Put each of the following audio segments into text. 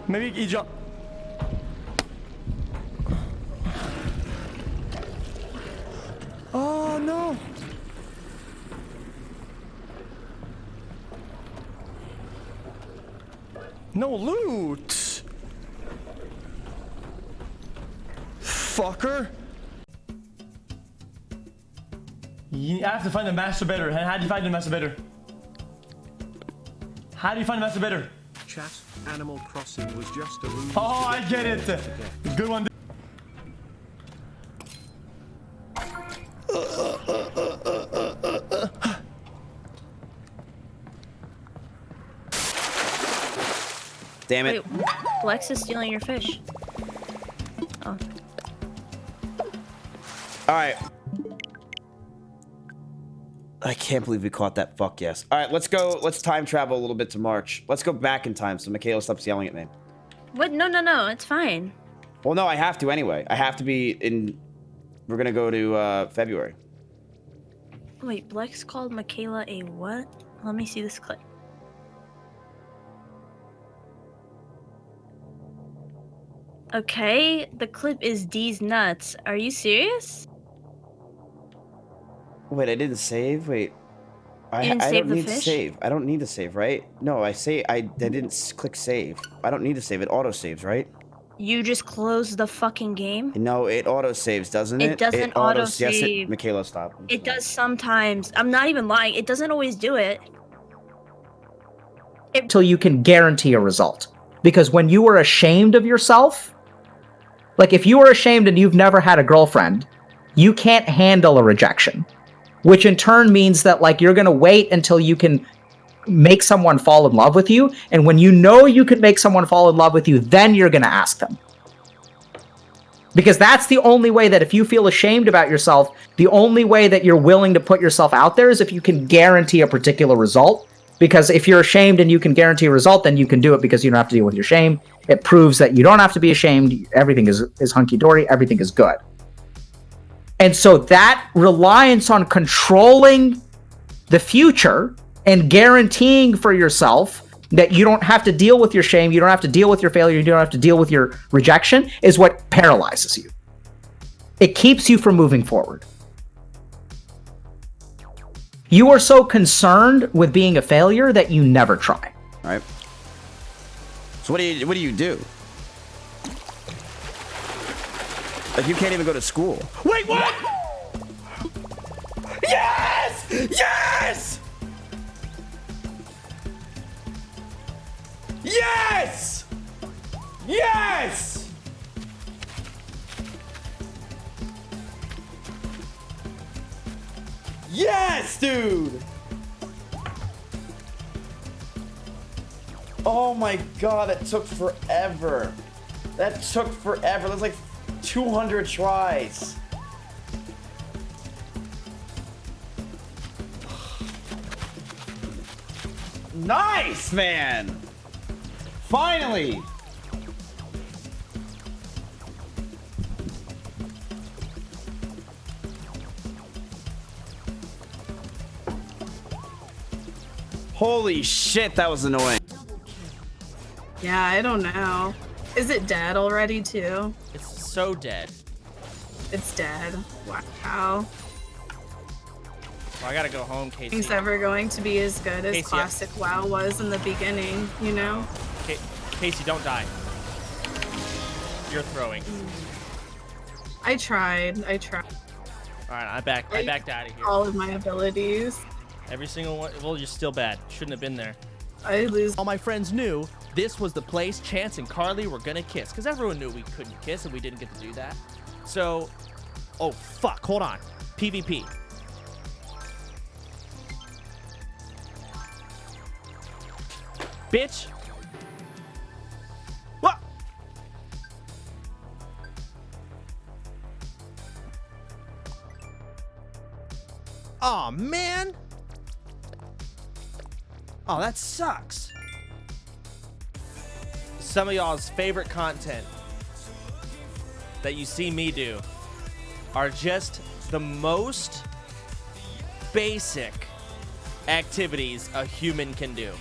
Maybe he jump. Oh no. No loot. Fucker. You have to find the masturbator. How do you find the masturbator? How do you find the masturbator? Chat, Animal Crossing was just a room. Oh, I get it. Good one. Damn it. Wait, Flex is stealing your fish. Oh. Alright. I can't believe we caught that fuck yes. Alright, let's go. Let's time travel a little bit to March. Let's go back in time so Michaela stops yelling at me. What? No, no, no. It's fine. Well, no, I have to anyway. I have to be in... We're gonna go to February. Wait, Blex called Michaela a what? Let me see this clip. Okay, the clip is D's nuts. Are you serious? Wait, I didn't save? Wait. I You didn't save don't the need to fish? save. I don't need to save, right? No, I didn't click save. I don't need to save. It auto saves, right? You just closed the fucking game? No, it auto saves, doesn't it? It doesn't Yes, auto-save. Michaela, stop. It does sometimes. I'm not even lying. It doesn't always do it. Until you can guarantee a result. Because when you are ashamed of yourself, like if you are ashamed and you've never had a girlfriend, you can't handle a rejection. Which in turn means that like you're gonna wait until you can make someone fall in love with you, and when you know you can make someone fall in love with you, then you're gonna ask them. Because that's the only way that if you feel ashamed about yourself, the only way that you're willing to put yourself out there is if you can guarantee a particular result. Because if you're ashamed and you can guarantee a result, then you can do it because you don't have to deal with your shame. It proves that you don't have to be ashamed. Everything is hunky-dory. Everything is good. And so that reliance on controlling the future and guaranteeing for yourself that you don't have to deal with your shame, you don't have to deal with your failure, you don't have to deal with your rejection is what paralyzes you. It keeps you from moving forward. You are so concerned with being a failure that you never try. All right. So what do you do? Like you can't even go to school. Wait, what? Yes! Yes! Yes! Yes! Yes, dude! Oh my god, that took forever. That took forever. That's like 200 tries. Nice, man! Finally! Holy shit, that was annoying. Yeah, I don't know. Is it dead already too? It's so dead. It's dead. Wow. Well, I gotta go home, Casey. Things ever going to be as good as Casey, classic WoW was in the beginning, you know? Casey, don't die. You're throwing. I tried. Alright, I backed out of here. All of my abilities. Every single one. Well, you're still bad. Shouldn't have been there. I lose. All my friends knew this was the place Chance and Carly were gonna kiss, because everyone knew we couldn't kiss and we didn't get to do that. So, oh fuck, hold on. PvP. Bitch. What? Aw, man. Oh, that sucks. Some of y'all's favorite content that you see me do are just the most basic activities a human can do.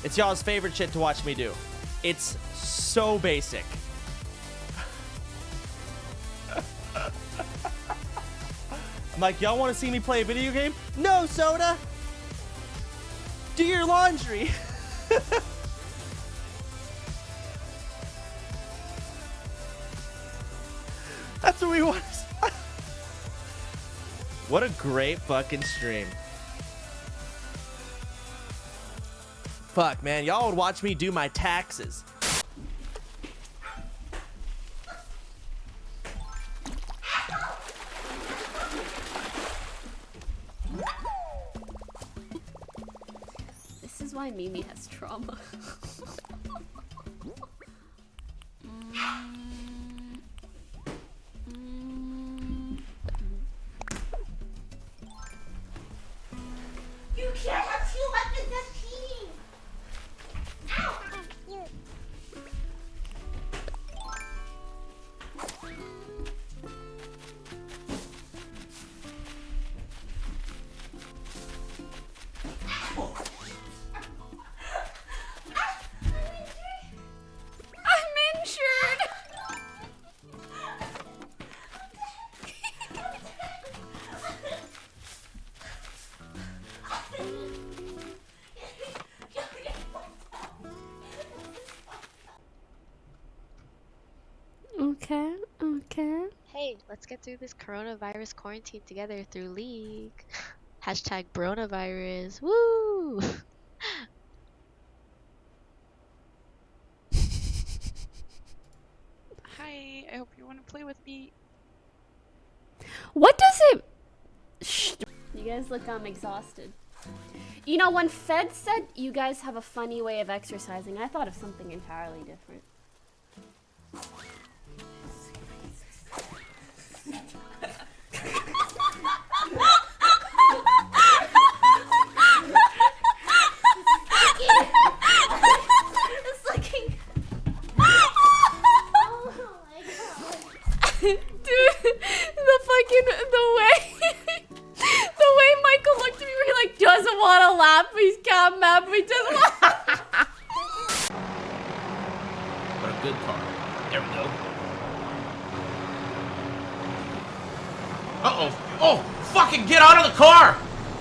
It's y'all's favorite shit to watch me do. It's so basic. I'm like, y'all want to see me play a video game? No, Soda. Do your laundry. That's what we want. What a great fucking stream. Fuck, man. Y'all would watch me do my taxes. This is why Mimi has trauma. You can't have two weapons as cheating! Ow! I'm injured. Okay, okay. Hey, let's get through this coronavirus quarantine together through League. Hashtag Bronavirus. Woo! Hi, I hope you want to play with me. What does it? Shh. You guys look exhausted. You know, when Fed said you guys have a funny way of exercising, I thought of something entirely different. It's looking. Oh my god. Dude, the way Michael looked at me, where he like doesn't want to laugh, but he's calm mad, but he doesn't want. What a good car. There we go. Uh-oh. Oh, fucking get out of the car!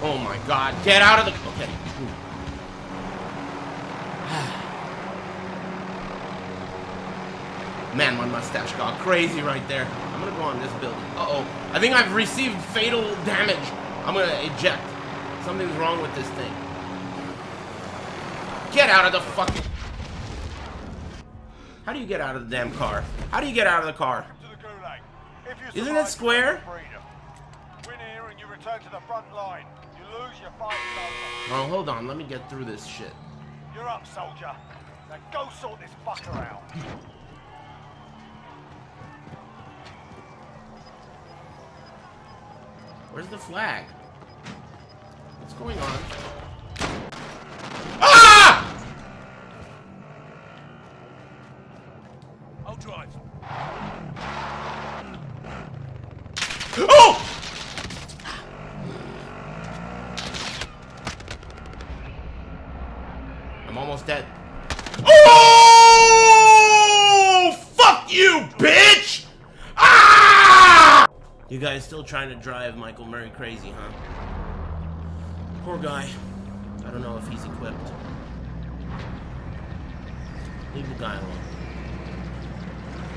Oh my god, get out of the... Okay. Man, my mustache got crazy right there. I'm gonna go on this building. Uh-oh. I think I've received fatal damage. I'm gonna eject. Something's wrong with this thing. Get out of the fucking... How do you get out of the damn car? How do you get out of the car? Isn't it square? Win here and you return to the front line. You lose, your fight is over. Oh, hold on. Let me get through this shit. You're up, soldier. Now go sort this fucker out. Where's the flag? What's going on? Ah! I'll drive. Oh! I'm almost dead. Oh! Fuck you, bitch! Ah! You guys still trying to drive Michael Murray crazy, huh? Poor guy. I don't know if he's equipped. Leave the guy alone.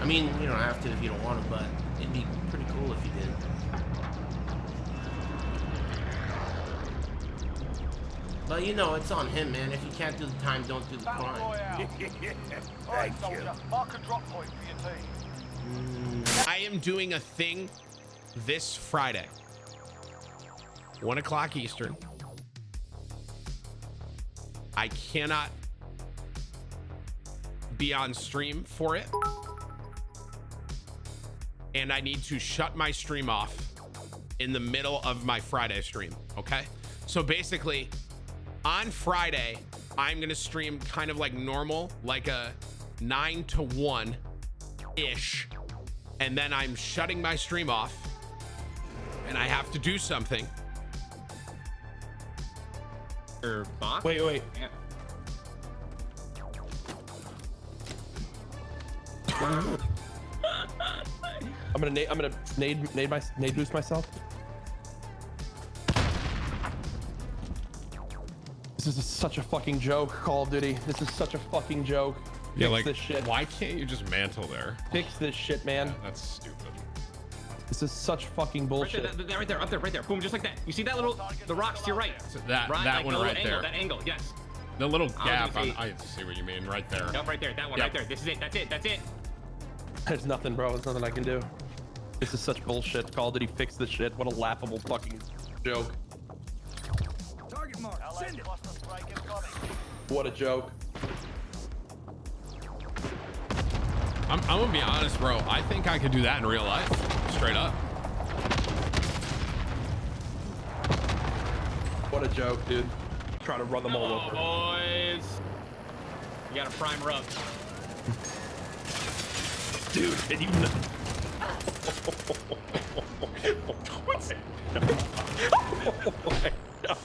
I mean, you don't have to if you don't want to, but it'd be pretty cool if you did. But you know, it's on him, man. If you can't do the time, don't do the crime. Alright, soldier. Mark a drop point for your team. I am doing a thing this Friday. 1 o'clock Eastern. I cannot be on stream for it. And I need to shut my stream off in the middle of my Friday stream, okay? So basically, on Friday, I'm gonna stream kind of like normal, like a 9 to 1-ish. And then I'm shutting my stream off and I have to do something. Wait. I'm gonna nade boost myself. This is such a fucking joke, Call of Duty. This is such a fucking joke. Yeah, Fix like, this shit. why can't you just mantle there? Fix this shit, man. Yeah, that's stupid. This is such fucking bullshit. Right there, up there, right there. Boom, just like that. You see that little, the rocks to your right? So that right, that like one the right little there. angle, that angle, yes. The little gap. say- I see what you mean. Right there. Yep, right there. That one, Yep. right there. This is it. That's it. That's it. There's nothing, bro. There's nothing I can do. This is such bullshit. Call of Duty, fix this shit. What a laughable fucking joke. Target mark. Send it. What a joke. I'm gonna be honest, bro. I think I could do that in real life. Straight up. What a joke, dude. Trying to run them all over. Boys. You gotta prime her up. Dude, and you know. What's it? Oh my God.